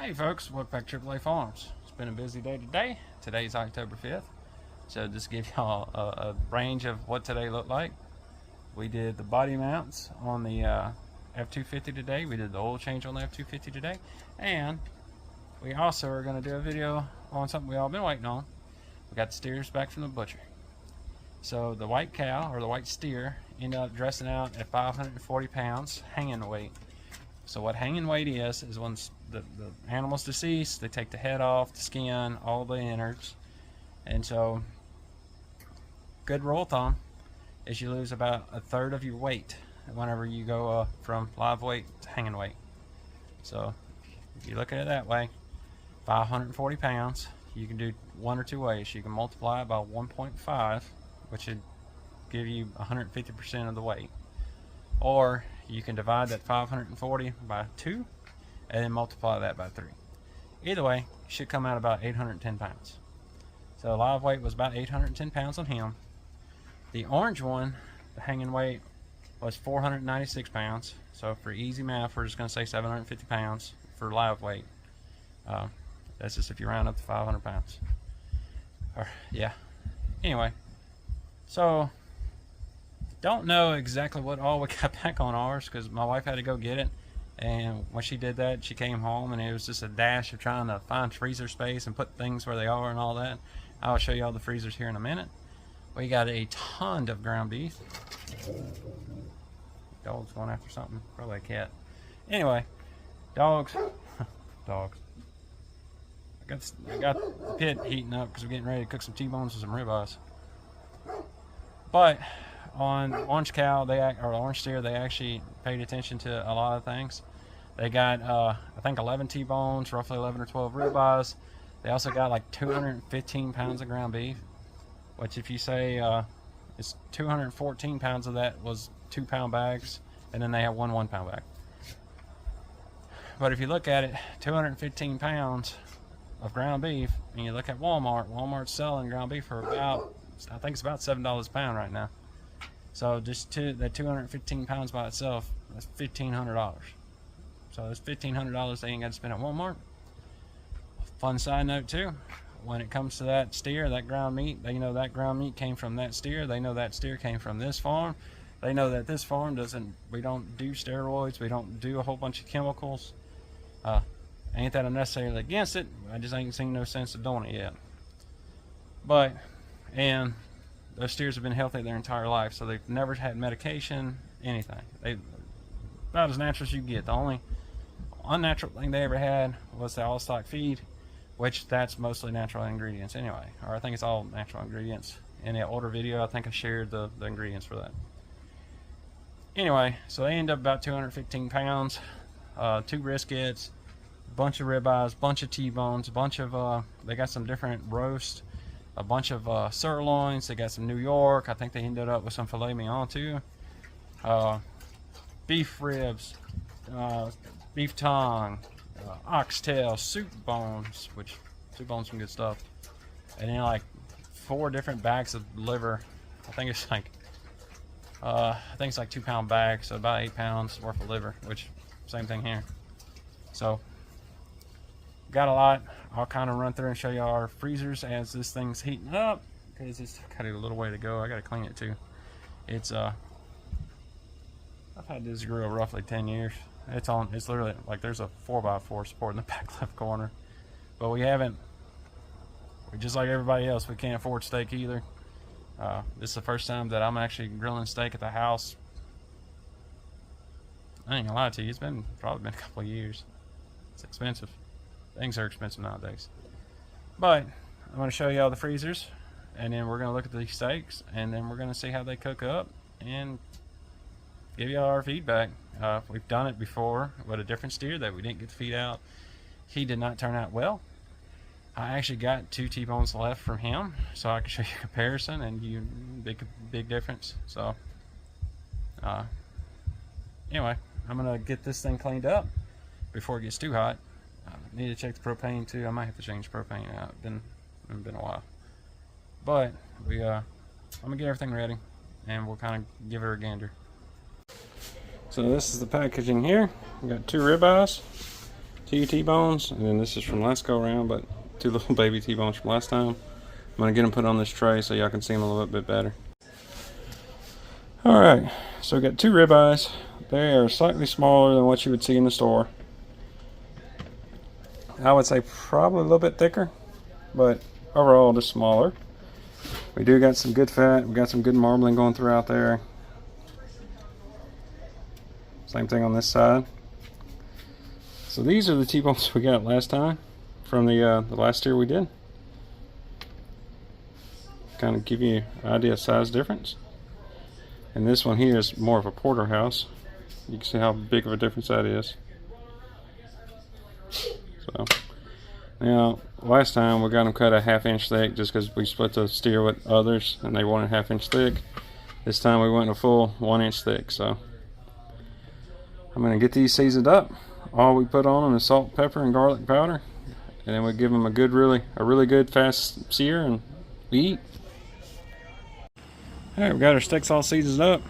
Hey folks, welcome back to AAA Farms. It's been a busy day today. Today's October 5th. So just give y'all a range of what today looked like. We did the body mounts on the F250 today. We did the oil change on the F250 today. And we also are going to do a video on something we all been waiting on. We got the steers back from the butcher. So the white cow, or the white steer, ended up dressing out at 540 pounds hanging weight. So what hanging weight is when the animal's deceased, they take the head off, the skin, all the innards. And so, good rule of thumb is you lose about a third of your weight whenever you go from live weight to hanging weight. So, if you look at it that way, 540 pounds, you can do one or two ways. You can multiply it by 1.5, which would give you 150% of the weight. Or you can divide that 540 by 2 and then multiply that by 3. Either way, it should come out about 810 pounds. So live weight was about 810 pounds on him. The orange one, the hanging weight, was 496 pounds. So for easy math, we're just going to say 750 pounds for live weight. That's just if you round up to 500 pounds. Yeah. Anyway, so don't know exactly what all we got back on ours because my wife had to go get it, and when she did that, she came home and it was just a dash of trying to find freezer space and put things where they are and all that. I'll show you all the freezers here in a minute. We got a ton of ground beef. Dog's going after something, probably a cat. Anyway, dogs. Dogs. I got the pit heating up because we're getting ready to cook some T-bones and some ribeyes. But on orange cow, or orange steer, they actually paid attention to a lot of things. They got I think 11 T-bones, roughly 11 or 12 ribeyes. They also got like 215 pounds of ground beef, which if you say it's 214 pounds of that was 2-pound bags, and then they have one 1-pound bag. But if you look at it, 215 pounds of ground beef, and you look at Walmart's selling ground beef for about, I think it's about $7 a pound right now. So just that 215 pounds by itself, that's $1,500. So that's $1,500 they ain't got to spend at Walmart. Fun side note too, when it comes to that steer, that ground meat, they know that ground meat came from that steer. They know that steer came from this farm. They know that this farm we don't do steroids. We don't do a whole bunch of chemicals. Ain't that I'm necessarily against it. I just ain't seen no sense of doing it yet. But, and those steers have been healthy their entire life, so they've never had medication, anything. They about as natural as you get. The only unnatural thing they ever had was the all-stock feed, which that's mostly natural ingredients anyway. Or I think it's all natural ingredients. In the older video, I think I shared the ingredients for that. Anyway, so they end up about 215 pounds, 2 briskets, a bunch of ribeyes, bunch of T-bones, a bunch of, they got some different roasts, a bunch of sirloins. They got some New York. I think they ended up with some filet mignon too. Beef ribs, beef tongue, oxtail, soup bones, which soup bones some good stuff. And then like 4 different bags of liver. I think it's like 2-pound bags, so about 8 pounds worth of liver, which same thing here. So got a lot. I'll kind of run through and show you our freezers as this thing's heating up, because it's got a little way to go. I got to clean it too. It's I've had this grill roughly 10 years. It's literally like there's a 4x4 support in the back left corner, but we just like everybody else, we can't afford steak either. This is the first time that I'm actually grilling steak at the house. I ain't gonna lie to you, it's probably been a couple of years. It's expensive. Things are expensive nowadays. But I'm going to show you all the freezers, and then we're going to look at these steaks, and then we're going to see how they cook up and give you all our feedback. We've done it before with a different steer that we didn't get the feed out. He did not turn out well. I actually got 2 T-bones left from him, so I can show you a comparison and big difference. So anyway, I'm going to get this thing cleaned up before it gets too hot. Need to check the propane too. I might have to change the propane out. It's been a while. But I'm gonna get everything ready, and we'll kind of give her a gander. So this is the packaging here. We got 2 ribeyes, 2 T-bones, and then this is from last go around, but 2 little baby T-bones from last time. I'm gonna get them put on this tray so y'all can see them a little bit better. All right, so we got 2 ribeyes. They are slightly smaller than what you would see in the store. I would say probably a little bit thicker, but overall just smaller. We do got some good fat. We got some good marbling going throughout there. Same thing on this side. So these are the T-bones we got last time from the last steer we did. Kind of give you an idea of size difference. And this one here is more of a porterhouse. You can see how big of a difference that is. So now last time we got them cut a 1/2 inch thick just because we split the steer with others and they wanted 1/2 inch thick. This time we went a full 1 inch thick. So I'm gonna get these seasoned up. All we put on them is salt, pepper, and garlic powder, and then we give them a really good fast sear, and we eat. All right, we got our steaks all seasoned up.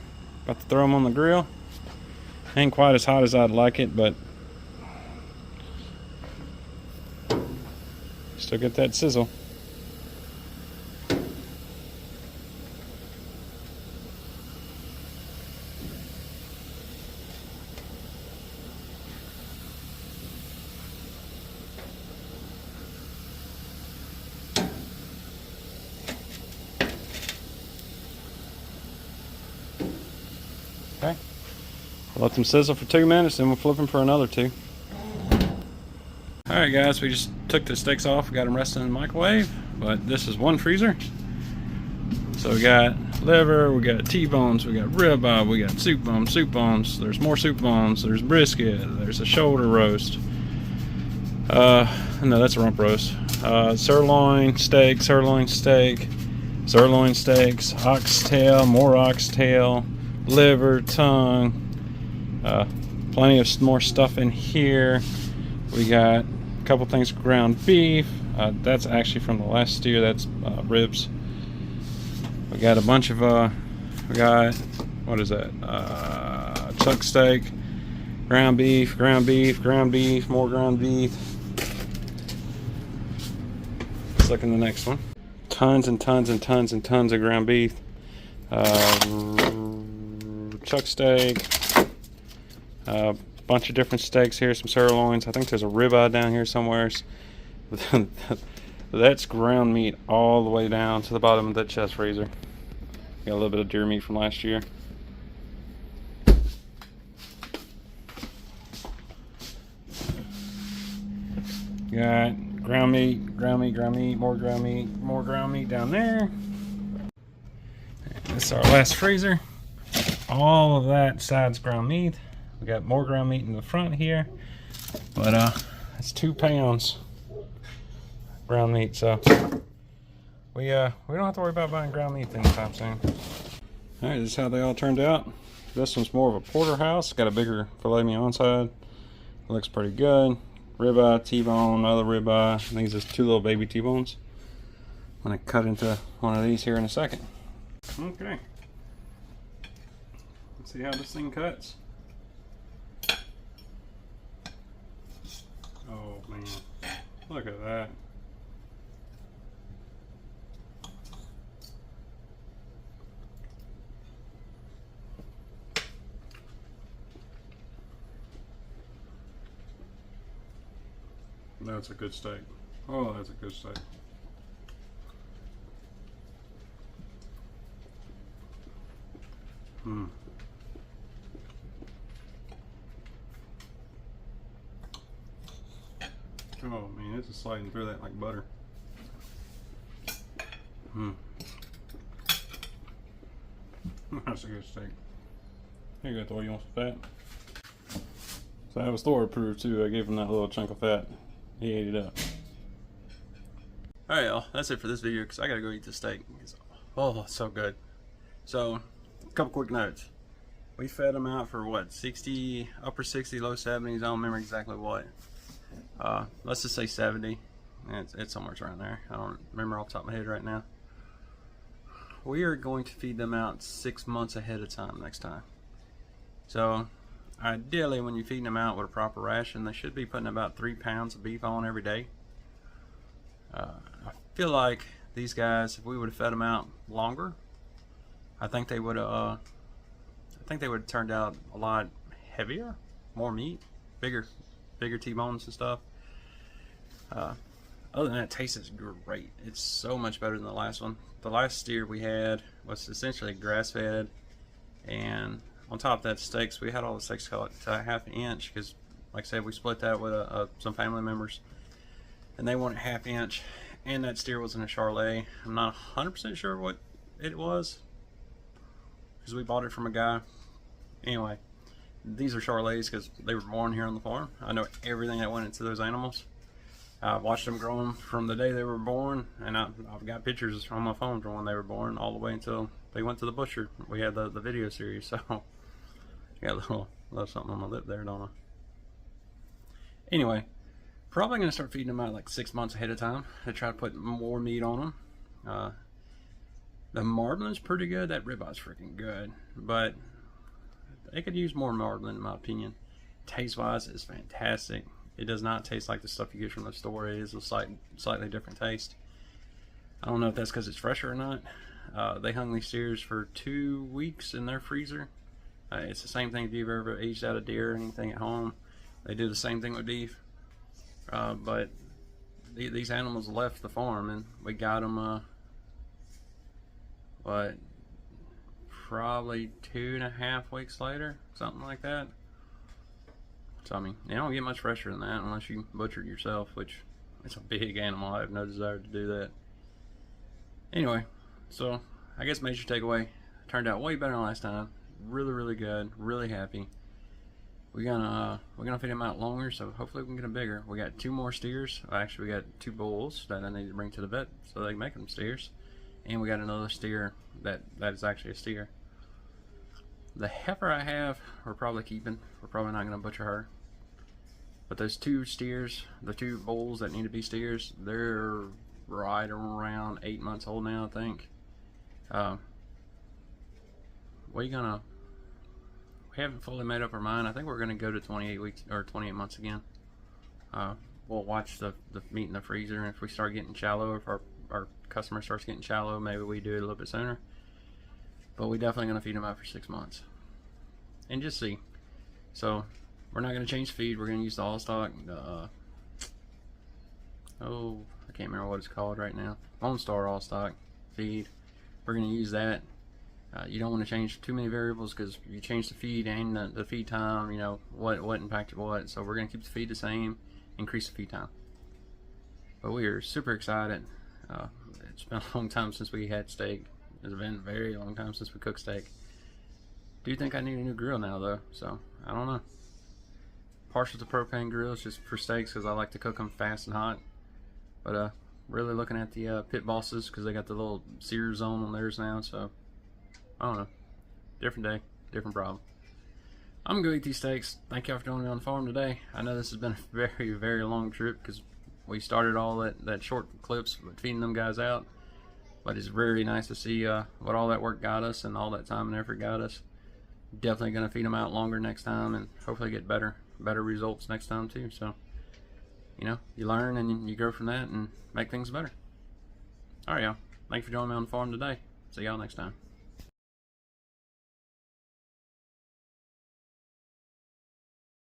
About to throw them on the grill. Ain't quite as hot as I'd like it, but still get that sizzle. Okay, we'll let them sizzle for 2 minutes, then we'll flip them for another 2. Alright guys, we just took the steaks off, got them resting in the microwave, but this is one freezer. So we got liver, we got T-bones, we got ribeye, we got soup bones, there's more soup bones, there's brisket, there's a shoulder roast. No, that's a rump roast. Sirloin steak, sirloin steaks, oxtail, more oxtail, liver, tongue, plenty of more stuff in here. We got a couple things of ground beef. That's actually from the last steer. That's ribs. We got a bunch of we got, what is that, chuck steak, ground beef, more ground beef. Let's look in the next one. Tons and tons and tons and tons of ground beef. Chuck steak, a bunch of different steaks here, some sirloins. I think there's a ribeye down here somewhere. That's ground meat all the way down to the bottom of that chest freezer. Got a little bit of deer meat from last year. Got ground meat, more ground meat down there. This is our last freezer. All of that side's ground meat. We got more ground meat in the front here, but it's 2 pounds ground meat, so we don't have to worry about buying ground meat anytime soon. All right, this is how they all turned out. This one's more of a porterhouse. Got a bigger filet mignon side. Looks pretty good. Ribeye, T-bone, other ribeye. These are 2 little baby T-bones. I'm gonna cut into one of these here in a second. Okay. Let's see how this thing cuts. Oh man, look at that. That's a good steak. Oh, that's a good steak. Oh man, it's just sliding through that like butter. That's a good steak. Here you go, Thor. You want some fat? So that was Thor approved too. I gave him that little chunk of fat. He ate it up. Alright y'all, that's it for this video because I gotta go eat the steak. Oh, it's so good. So, a couple quick notes. We fed them out for what, 60, upper 60, low 70s, I don't remember exactly what. Let's just say 70. It's somewhere around there. I don't remember off the top of my head right now. We are going to feed them out 6 months ahead of time next time. So Ideally, when you're feeding them out with a proper ration, they should be putting about 3 pounds of beef on every day. I feel like these guys, if we would have fed them out longer, I think they would have turned out a lot heavier, more meat, bigger T-bones and stuff. Other than that, it tastes great. It's so much better than the last one. The last steer we had was essentially grass-fed, and on top of that, steaks, we had all the steaks cut to a ½ inch because, like I said, we split that with some family members, and they wanted ½ inch, and that steer was in a Charolais. I'm not 100% sure what it was because we bought it from a guy. Anyway, these are Charolais because they were born here on the farm. I know everything that went into those animals. I watched them grow them from the day they were born, and I've got pictures on my phone from when they were born all the way until they went to the butcher. We had the video series, so I got a little something on my lip there, don't I? Anyway, probably going to start feeding them out like 6 months ahead of time to try to put more meat on them. The marblin's pretty good. That ribeye's freaking good, but they could use more marblin in my opinion. Taste-wise, it's fantastic. It does not taste like the stuff you get from the store. It is a slightly different taste. I don't know if that's because it's fresher or not. They hung these steers for 2 weeks in their freezer. It's the same thing if you've ever aged out a deer or anything at home. They do the same thing with beef. But these animals left the farm, and we got them, probably 2.5 weeks later, something like that. So I mean, you don't get much fresher than that unless you butcher it yourself, which it's a big animal. I have no desire to do that. Anyway, so I guess major takeaway, turned out way better than last time. Really good, really happy. We're gonna feed them out longer, so hopefully we can get them bigger. We got 2 more steers. Actually, we got 2 bulls that I need to bring to the vet so they can make them steers, and we got another steer that is actually a steer. The heifer I have, we're probably keeping. We're probably not gonna butcher her. But those 2 steers, the 2 bulls that need to be steers, they're right around 8 months old now, I think. We haven't fully made up our mind. I think we're gonna go to 28 weeks or 28 months again. We'll watch the meat in the freezer, and if we start getting shallow, if our customer starts getting shallow, maybe we do it a little bit sooner. But we're definitely gonna feed them out for 6 months and just see. So we're not gonna change feed. We're gonna use the all stock. I can't remember what it's called right now. Lone Star all stock feed. We're gonna use that. You don't want to change too many variables because you change the feed and the feed time. You know what impacted what. So we're gonna keep the feed the same, increase the feed time. But we are super excited. It's been a long time since we had steak. It's been a very long time since we cooked steak. Do think I need a new grill now though, so I don't know. Partial to propane grills just for steaks because I like to cook them fast and hot. But really looking at the Pit Bosses because they got the little sear zone on theirs now, so I don't know. Different day, different problem. I'm gonna go eat these steaks. Thank y'all for joining me on the farm today. I know this has been a very long trip because we started all that short clips with feeding them guys out. But it's very nice to see what all that work got us and all that time and effort got us. Definitely going to feed them out longer next time and hopefully get better results next time too. So, you know, you learn and you grow from that and make things better. Alright y'all, thanks for joining me on the farm today. See y'all next time.